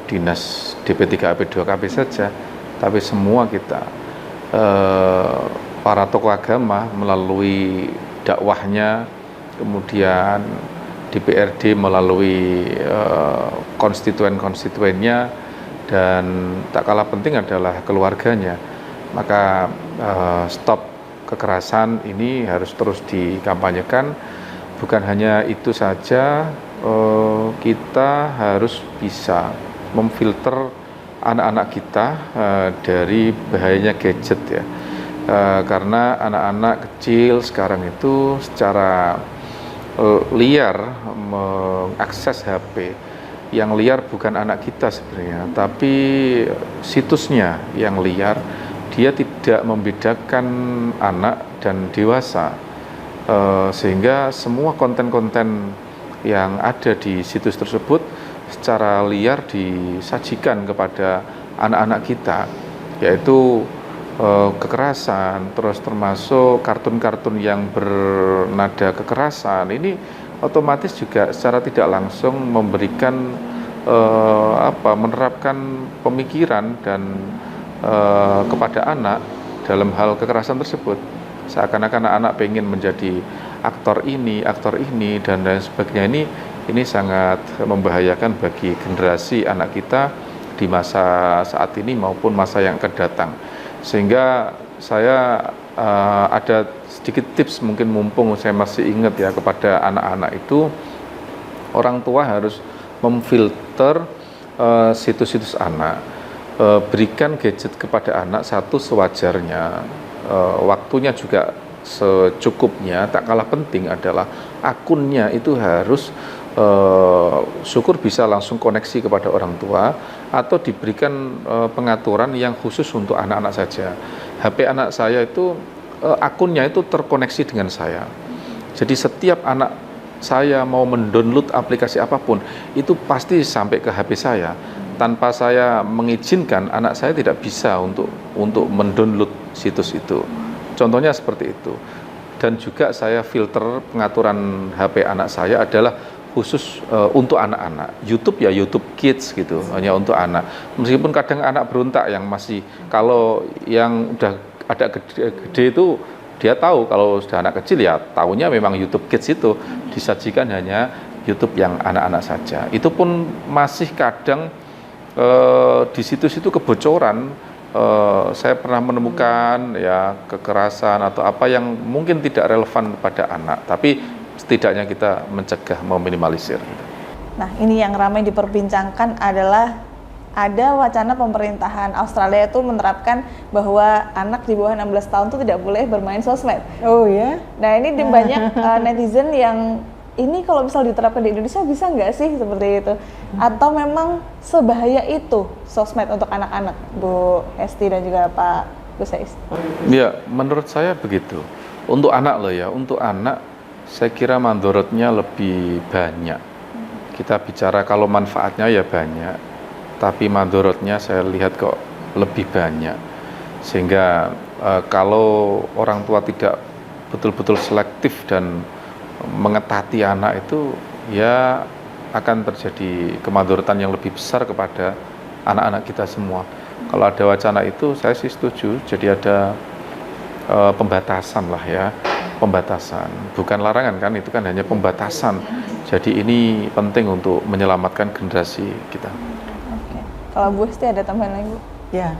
Dinas DP3AP2KB saja, tapi semua kita, para tokoh agama melalui dakwahnya, kemudian DPRD melalui konstituen-konstituennya, dan tak kalah penting adalah keluarganya. Maka stop kekerasan ini harus terus dikampanyekan. Bukan hanya itu saja, kita harus bisa memfilter anak-anak kita dari bahayanya gadget ya. Karena anak-anak kecil sekarang itu secara liar mengakses HP. Yang liar bukan anak kita sebenarnya, tapi situsnya yang liar. Dia tidak membedakan anak dan dewasa, sehingga semua konten-konten yang ada di situs tersebut secara liar disajikan kepada anak-anak kita, yaitu kekerasan, terus termasuk kartun-kartun yang bernada kekerasan. Ini otomatis juga secara tidak langsung memberikan menerapkan pemikiran dan kepada anak dalam hal kekerasan tersebut. Seakan-akan anak pengen menjadi aktor ini, dan lain sebagainya. Ini sangat membahayakan bagi generasi anak kita di masa saat ini maupun masa yang akan datang. Sehingga saya ada sedikit tips, mungkin mumpung saya masih ingat ya, kepada anak-anak itu, orang tua harus memfilter situs-situs anak. Berikan gadget kepada anak satu sewajarnya, waktunya juga secukupnya. Tak kalah penting adalah akunnya itu harus syukur bisa langsung koneksi kepada orang tua, atau diberikan pengaturan yang khusus untuk anak-anak saja. HP anak saya itu akunnya itu terkoneksi dengan saya. Jadi setiap anak saya mau mendownload aplikasi apapun itu pasti sampai ke HP saya. Tanpa saya mengizinkan, anak saya tidak bisa untuk mendownload situs itu. Contohnya seperti itu. Dan juga saya filter pengaturan HP anak saya adalah khusus untuk anak-anak. YouTube ya YouTube Kids gitu, hanya untuk anak. Meskipun kadang anak berontak yang masih, kalau yang udah ada gede itu dia tahu, kalau sudah anak kecil ya tahunya memang YouTube Kids itu disajikan hanya YouTube yang anak-anak saja. Itu pun masih kadang di situs itu kebocoran. Saya pernah menemukan ya kekerasan atau apa yang mungkin tidak relevan pada anak, tapi setidaknya kita mencegah, meminimalisir. Nah, ini yang ramai diperbincangkan adalah ada wacana pemerintahan Australia itu menerapkan bahwa anak di bawah 16 tahun itu tidak boleh bermain sosmed. Oh ya? Nah, ini di banyak netizen yang ini kalau misal diterapkan di Indonesia bisa nggak sih seperti itu? Atau memang sebahaya itu sosmed untuk anak-anak, Bu Hesti dan juga Pak Gus Saiz? Ya, menurut saya begitu. Untuk anak loh ya, untuk anak saya kira mandorotnya lebih banyak. Kita bicara kalau manfaatnya ya banyak, tapi mandorotnya saya lihat kok lebih banyak. Sehingga kalau orang tua tidak betul-betul selektif dan mengetati anak itu, ya akan terjadi kemadorotan yang lebih besar kepada anak-anak kita semua. Kalau ada wacana itu saya sih setuju, jadi ada pembatasan lah ya, pembatasan, bukan larangan kan, itu kan hanya pembatasan. Jadi ini penting untuk menyelamatkan generasi kita. Oke. Kalau Bu Hesti ada tambahan lagi, Bu? Ya,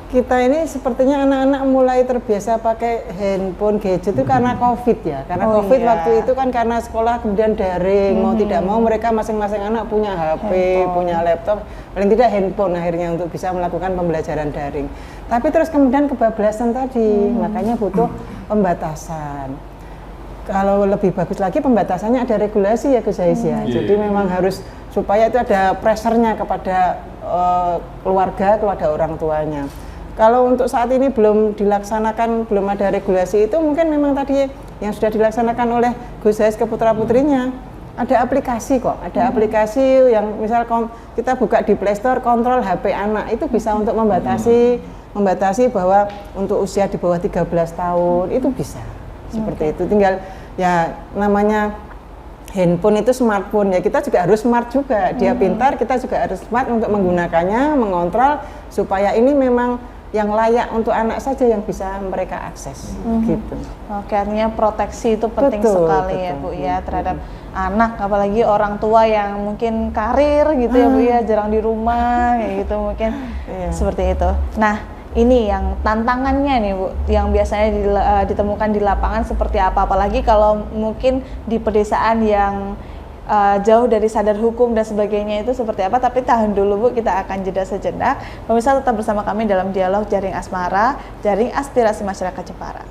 kita ini sepertinya anak-anak mulai terbiasa pakai handphone, gadget itu karena COVID ya. Karena COVID waktu itu kan karena sekolah kemudian daring, mau tidak mau mereka masing-masing anak punya HP, punya laptop, paling tidak handphone akhirnya untuk bisa melakukan pembelajaran daring. Tapi terus kemudian kebablasan tadi, makanya butuh pembatasan. kalau lebih bagus lagi pembatasannya ada regulasi ya Gus Ais ya. Jadi memang harus supaya itu ada pressure-nya kepada keluarga orang tuanya. Kalau untuk saat ini belum dilaksanakan, belum ada regulasi itu, mungkin memang tadi yang sudah dilaksanakan oleh Gus Ais ke putra-putrinya. Ada aplikasi kok, ada aplikasi yang misal kita buka di Play Store, kontrol HP anak, itu bisa untuk membatasi bahwa untuk usia di bawah 13 tahun itu bisa. Seperti itu, tinggal ya namanya handphone itu smartphone ya, kita juga harus smart juga, dia pintar, kita juga harus smart untuk menggunakannya, mengontrol supaya ini memang yang layak untuk anak saja yang bisa mereka akses gitu. Oke, artinya proteksi itu penting sekali ya Bu ya terhadap anak, apalagi orang tua yang mungkin karir gitu ya Bu ya, jarang di rumah kayak gitu mungkin seperti itu. Nah, ini yang tantangannya nih Bu, yang biasanya ditemukan di lapangan seperti apa? Apalagi kalau mungkin di pedesaan yang jauh dari sadar hukum dan sebagainya itu seperti apa? Tapi tahan dulu Bu, kita akan jeda sejenak. Pemirsa tetap bersama kami dalam dialog Jaring Asmara, Jaring Aspirasi Masyarakat Jepara.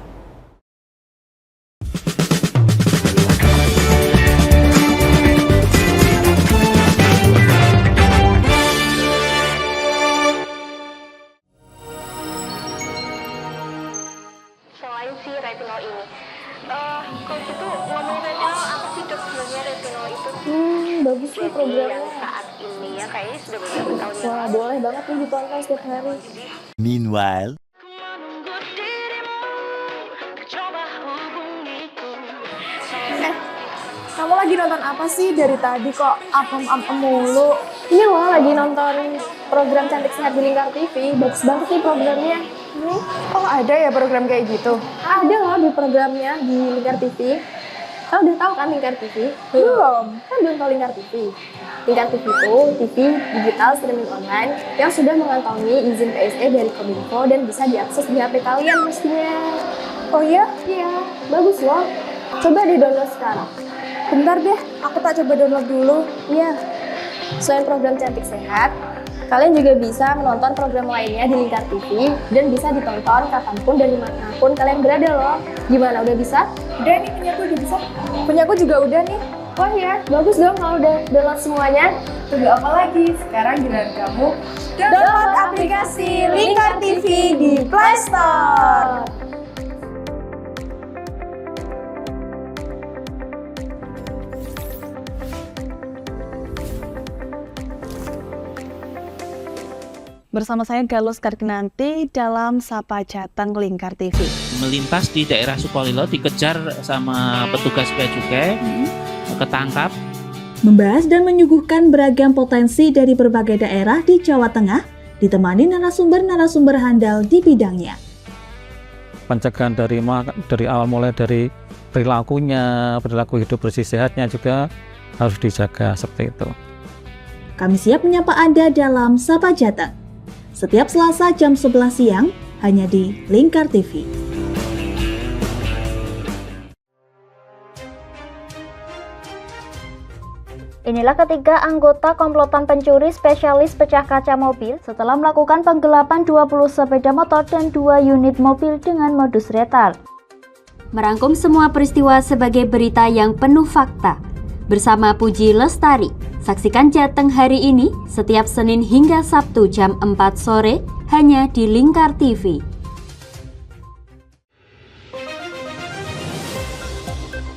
Bagus sih programnya saat ini ya, kayaknya sudah beberapa tahun. Wah, boleh banget nih ditonton setiap hari. Meanwhile, kamu lagi nonton apa sih dari tadi kok apem-apem mulu? Ini loh lagi nonton program Cantik Sehat di Lingkar TV. Bagus banget nih programnya. Oh, ada ya program kayak gitu? Ada loh di programnya di Lingkar TV. Kau udah tahu kan Lingkar TV? Belum. Kan belum tahu Lingkar TV. Lingkar TV itu TV digital streaming online yang sudah mengantongi izin PSE dari Kominfo dan bisa diakses di HP kalian mestinya. Oh iya? Iya, bagus loh. Coba di-download sekarang. Bentar deh, aku tak coba download dulu. Iya. Selain program Cantik Sehat, kalian juga bisa menonton program lainnya di Lingkar TV dan bisa ditonton kapanpun dan dimanapun kalian berada loh. Gimana, udah bisa? Udah nih, punyaku udah bisa. Punyaku juga udah nih. Oh iya, bagus dong kalau udah download semuanya. Tunggu apa lagi? Sekarang giliran kamu download aplikasi Lingkar TV di Play Store. Bersama saya Galus Kargnanti dalam Sapa Jateng Lingkar TV. Melintas di daerah Sukolilo dikejar sama petugas bea cukai, ketangkap. Membahas dan menyuguhkan beragam potensi dari berbagai daerah di Jawa Tengah, ditemani narasumber-narasumber handal di bidangnya. Pencegahan dari awal mulai dari perilakunya, perilaku hidup bersih sehatnya juga harus dijaga seperti itu. Kami siap menyapa Anda dalam Sapa Jateng. Setiap Selasa jam 11 siang, hanya di Lingkar TV. Inilah ketiga anggota komplotan pencuri spesialis pecah kaca mobil setelah melakukan penggelapan 20 sepeda motor dan 2 unit mobil dengan modus retal. Merangkum semua peristiwa sebagai berita yang penuh fakta. Bersama Puji Lestari, saksikan Jateng hari ini setiap Senin hingga Sabtu jam 4 sore hanya di Lingkar TV.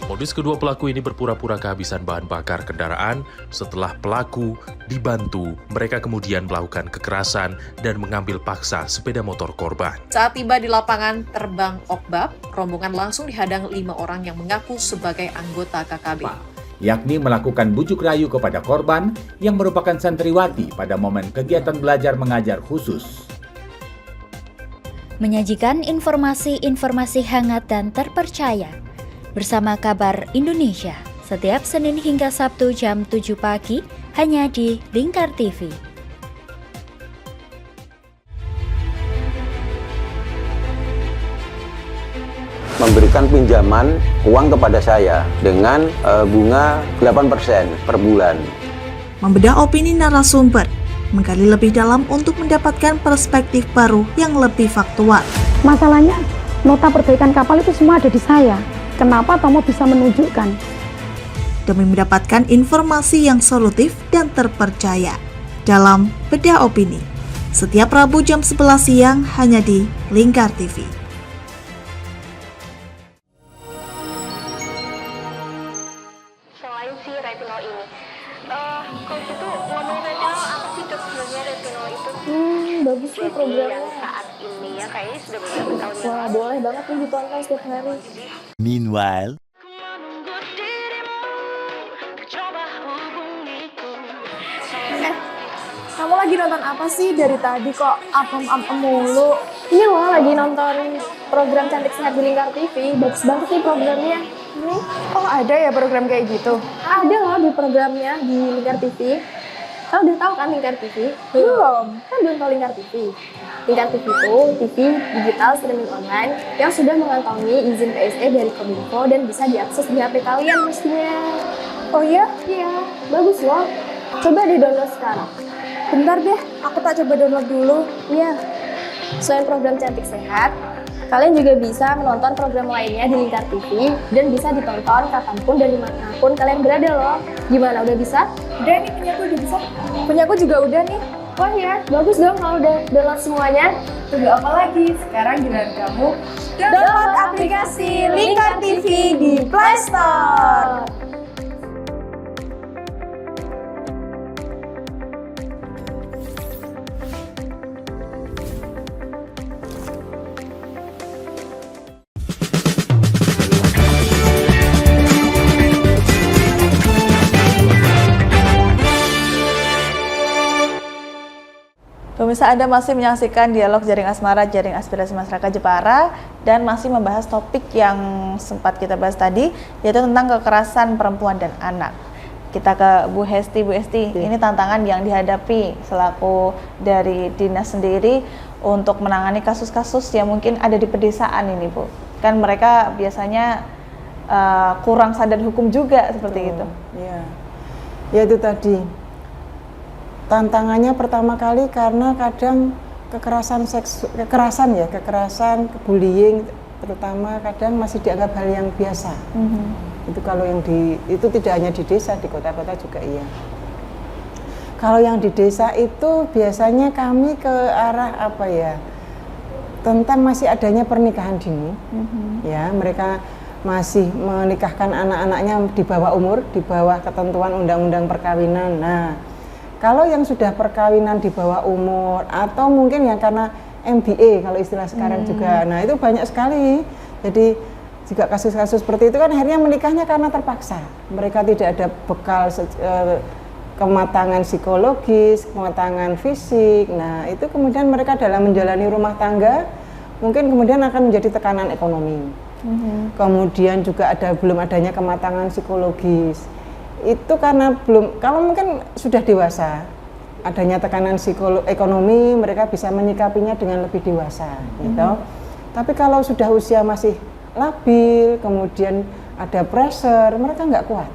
Modus kedua pelaku ini berpura-pura kehabisan bahan bakar kendaraan. Setelah pelaku dibantu, mereka kemudian melakukan kekerasan dan mengambil paksa sepeda motor korban. Saat tiba di lapangan terbang Okbab, rombongan langsung dihadang 5 orang yang mengaku sebagai anggota KKB. Yakni melakukan bujuk rayu kepada korban yang merupakan santriwati pada momen kegiatan belajar mengajar khusus. Menyajikan informasi-informasi hangat dan terpercaya bersama Kabar Indonesia setiap Senin hingga Sabtu jam 7 pagi hanya di Lingkar TV. Memberikan pinjaman uang kepada saya dengan bunga 8% per bulan. Membedah opini narasumber, menggali lebih dalam untuk mendapatkan perspektif baru yang lebih faktual. Masalahnya, nota perbaikan kapal itu semua ada di saya. Kenapa Tomo bisa menunjukkan? Demi mendapatkan informasi yang solutif dan terpercaya dalam Bedah Opini. Setiap Rabu jam 11 siang hanya di Lingkar TV. Selain si retinol ini, coach itu ngomongin retinol apa sih dok sebenarnya retinol itu? Bagus nih programnya. Yang saat ini ya kayaknya sudah beberapa tahun yang Wah, boleh banget nih ditonton setiap hari. Meanwhile, Kamu lagi nonton apa sih dari tadi kok apem-apem mulu? Ini loh lagi nonton program Cantik Sehat di Lingkar TV. Bagus banget nih programnya. Ini. Oh ada ya program kayak gitu? Ada loh di programnya di Lingkar TV. Kau udah tahu kan Lingkar TV? Belum. Kan belum tahu Lingkar TV. Lingkar TV itu TV digital streaming online yang sudah mengantongi izin PSE dari Kominfo dan bisa diakses di HP kalian mestinya. Oh iya? Iya, bagus loh. Coba di-download sekarang. Bentar deh, aku tak coba download dulu. Iya. Selain program Cantik Sehat, kalian juga bisa menonton program lainnya di Lingkar TV dan bisa ditonton kapanpun dan dimanapun kalian berada loh. Gimana, udah bisa? Udah nih, punyaku udah bisa. Punyaku juga udah nih. Wah ya, bagus dong kalau udah download semuanya. Tunggu apa lagi? Sekarang giliran kamu download aplikasi Lingkar TV di Play Store. Pemirsa, Anda masih menyaksikan dialog Jaring Asmara, Jaring Aspirasi Masyarakat Jepara, dan masih membahas topik yang sempat kita bahas tadi, yaitu tentang kekerasan perempuan dan anak. Kita ke Bu Hesti. Bu Hesti, ini tantangan yang dihadapi selaku dari dinas sendiri untuk menangani kasus-kasus yang mungkin ada di pedesaan ini, Bu. Kan mereka biasanya kurang sadar hukum juga seperti itu. Iya, ya itu tadi. Tantangannya pertama kali karena kadang kekerasan, bullying terutama kadang masih dianggap hal yang biasa. Itu kalau yang itu tidak hanya di desa, di kota-kota juga iya. Kalau yang di desa itu biasanya kami ke arah apa ya? Tentang masih adanya pernikahan dini. Ya, mereka masih menikahkan anak-anaknya di bawah umur, di bawah ketentuan undang-undang perkawinan. Nah, kalau yang sudah perkawinan di bawah umur atau mungkin yang karena MBA kalau istilah sekarang juga, nah itu banyak sekali. Jadi juga kasus-kasus seperti itu kan akhirnya menikahnya karena terpaksa. Mereka tidak ada bekal kematangan psikologis, kematangan fisik. Nah itu kemudian mereka dalam menjalani rumah tangga mungkin kemudian akan menjadi tekanan ekonomi. Kemudian juga belum adanya kematangan psikologis. Itu karena kalau mungkin sudah dewasa, adanya tekanan ekonomi, mereka bisa menyikapinya dengan lebih dewasa, gitu. Tapi kalau sudah usia masih labil, kemudian ada pressure, mereka nggak kuat.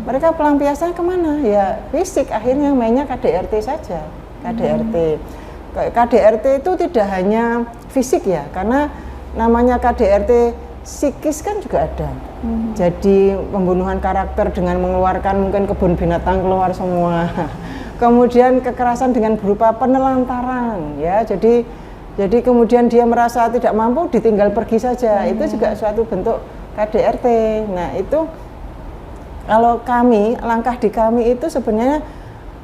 Mereka pelampiasan kemana? Ya fisik, akhirnya mainnya KDRT saja, KDRT. KDRT itu tidak hanya fisik ya, karena namanya KDRT psikis kan juga ada. Jadi pembunuhan karakter dengan mengeluarkan mungkin kebun binatang keluar semua. Kemudian kekerasan dengan berupa penelantaran ya. Jadi kemudian dia merasa tidak mampu ditinggal pergi saja. Itu juga suatu bentuk KDRT. Nah, itu kalau langkah di kami itu sebenarnya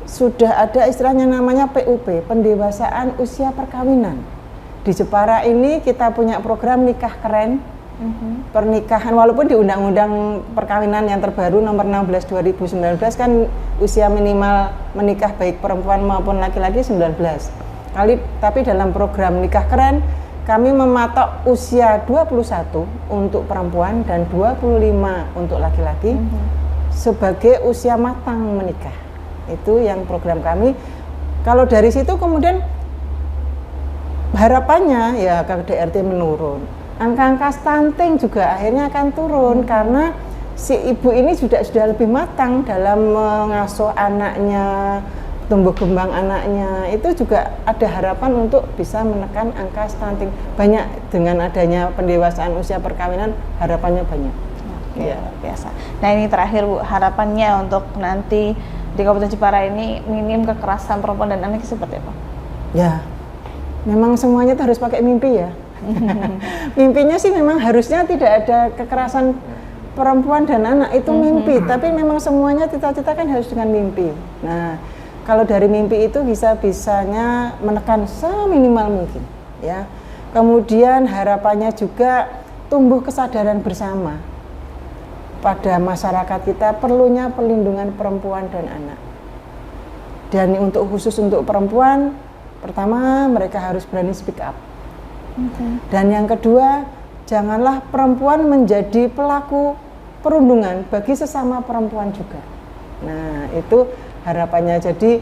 sudah ada istilahnya namanya PUP, pendewasaan usia perkawinan. Di Jepara ini kita punya program nikah keren. Pernikahan walaupun di Undang-Undang Perkawinan yang terbaru nomor 16 2019 kan usia minimal menikah baik perempuan maupun laki-laki 19. Tapi dalam program nikah keren kami mematok usia 21 untuk perempuan dan 25 untuk laki-laki sebagai usia matang menikah. Itu yang program kami. Kalau dari situ kemudian harapannya ya KDRT menurun. Angka-angka stunting juga akhirnya akan turun karena si ibu ini sudah lebih matang dalam mengasuh anaknya, tumbuh kembang anaknya. Itu juga ada harapan untuk bisa menekan angka stunting. Banyak dengan adanya pendewasaan usia perkawinan, harapannya banyak. Iya, biasa. Nah ini terakhir Bu, harapannya untuk nanti di Kabupaten Jepara ini minim kekerasan perempuan dan anak seperti apa? Ya, memang semuanya tuh harus pakai mimpi ya. Mimpinya sih memang harusnya tidak ada kekerasan perempuan dan anak, itu mimpi. Tapi memang semuanya cita-cita kan harus dengan mimpi. Nah, kalau dari mimpi itu bisa-bisanya menekan seminimal mungkin, ya. Kemudian harapannya juga tumbuh kesadaran bersama pada masyarakat kita perlunya perlindungan perempuan dan anak. Dan khusus untuk perempuan, pertama mereka harus berani speak up. Dan yang kedua, janganlah perempuan menjadi pelaku perundungan bagi sesama perempuan juga. Nah, itu harapannya. Jadi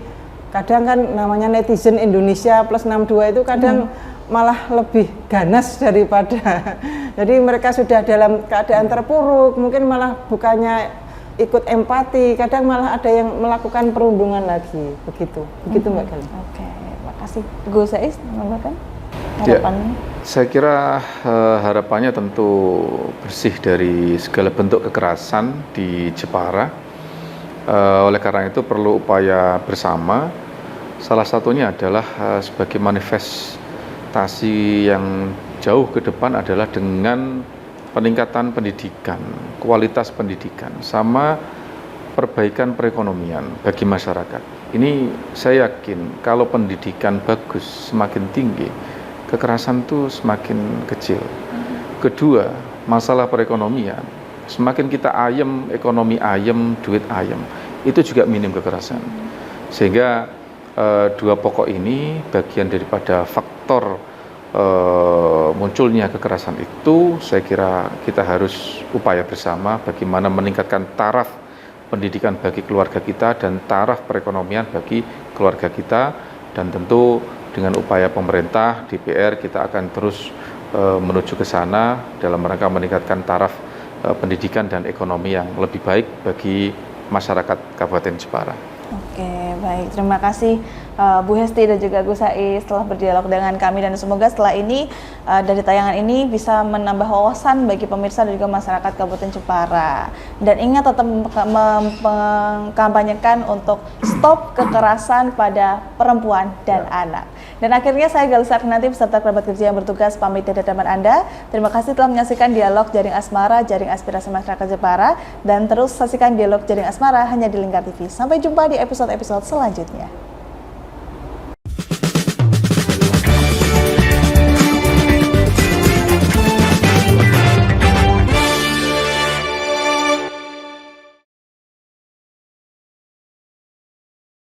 kadang kan namanya netizen Indonesia plus 62 itu kadang malah lebih ganas daripada jadi mereka sudah dalam keadaan terpuruk, mungkin malah bukannya ikut empati, kadang malah ada yang melakukan perundungan lagi, begitu Mbak Gali. Oke, makasih. Gus Saiz, menambahkan harapannya? Ya, saya kira harapannya tentu bersih dari segala bentuk kekerasan di Jepara. Oleh karena itu perlu upaya bersama. Salah satunya adalah sebagai manifestasi yang jauh ke depan adalah dengan peningkatan pendidikan, kualitas pendidikan, sama perbaikan perekonomian bagi masyarakat. Ini saya yakin kalau pendidikan bagus, semakin tinggi, kekerasan itu semakin kecil. Kedua, masalah perekonomian, semakin kita ayem, ekonomi ayem, duit ayem, itu juga minim kekerasan. Sehingga dua pokok ini bagian daripada faktor munculnya kekerasan itu. Saya kira kita harus upaya bersama bagaimana meningkatkan taraf pendidikan bagi keluarga kita dan taraf perekonomian bagi keluarga kita, dan tentu dengan upaya pemerintah, DPR, kita akan terus menuju ke sana dalam rangka meningkatkan taraf pendidikan dan ekonomi yang lebih baik bagi masyarakat Kabupaten Jepara. Oke, baik. Terima kasih Bu Hesti dan juga Gus Saiz telah berdialog dengan kami, dan semoga setelah ini dari tayangan ini bisa menambah wawasan bagi pemirsa dan juga masyarakat Kabupaten Jepara. Dan ingat tetap mengkampanyekan untuk stop kekerasan pada perempuan dan anak. Dan akhirnya saya Gali Sarkinanti beserta kerabat kerja yang bertugas pamit dari hadapan Anda. Terima kasih telah menyaksikan dialog Jaring Asmara, Jaring Aspirasi Masyarakat Jepara, dan terus saksikan dialog Jaring Asmara hanya di Lingkar TV. Sampai jumpa di episode-episode selanjutnya.